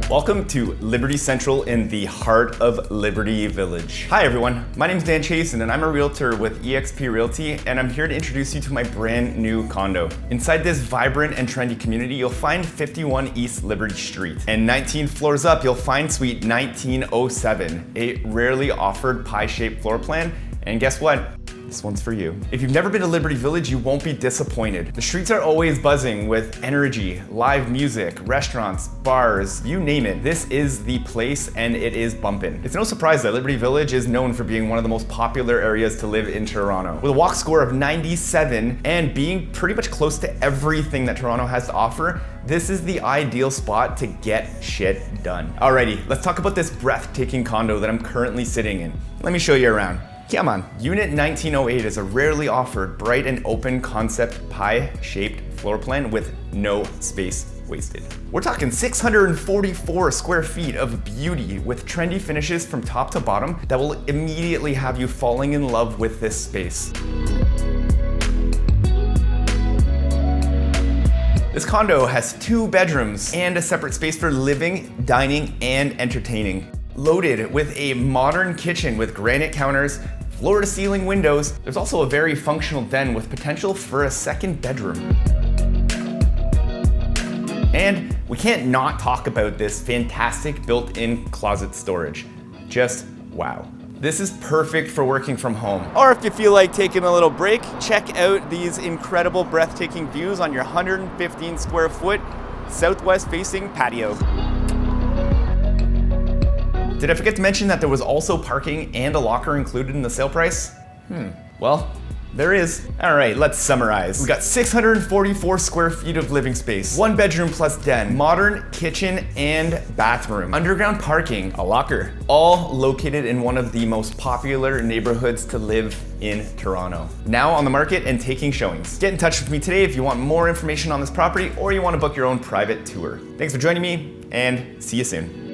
Welcome to Liberty Central in the heart of Liberty Village. Hi everyone, my name is Dan Chiasson and I'm a realtor with eXp Realty, and I'm here to introduce you to my brand new condo. Inside this vibrant and trendy community, you'll find 51 East Liberty Street. And 19 floors up, you'll find suite 1907, a rarely offered pie-shaped floor plan. And guess what? This one's for you. If you've never been to Liberty Village, you won't be disappointed. The streets are always buzzing with energy, live music, restaurants, bars, you name it. This is the place and it is bumpin'. It's no surprise that Liberty Village is known for being one of the most popular areas to live in Toronto. With a walk score of 97 and being pretty much close to everything that Toronto has to offer, this is the ideal spot to get shit done. Alrighty, let's talk about this breathtaking condo that I'm currently sitting in. Let me show you around. Come on. Unit 1908 is a rarely offered bright and open concept pie-shaped floor plan with no space wasted. We're talking 644 square feet of beauty with trendy finishes from top to bottom that will immediately have you falling in love with this space. This condo has 2 bedrooms and a separate space for living, dining, and entertaining. Loaded with a modern kitchen with granite counters, floor-to-ceiling windows. There's also a very functional den with potential for a second bedroom. And we can't not talk about this fantastic built-in closet storage. Just wow. This is perfect for working from home. Or if you feel like taking a little break, check out these incredible breathtaking views on your 115 square foot southwest facing patio. Did I forget to mention that there was also parking and a locker included in the sale price? Well, there is. All right, let's summarize. We got 644 square feet of living space, 1 bedroom plus den, modern kitchen and bathroom, underground parking, a locker, all located in one of the most popular neighborhoods to live in Toronto. Now on the market and taking showings. Get in touch with me today if you want more information on this property or you want to book your own private tour. Thanks for joining me and see you soon.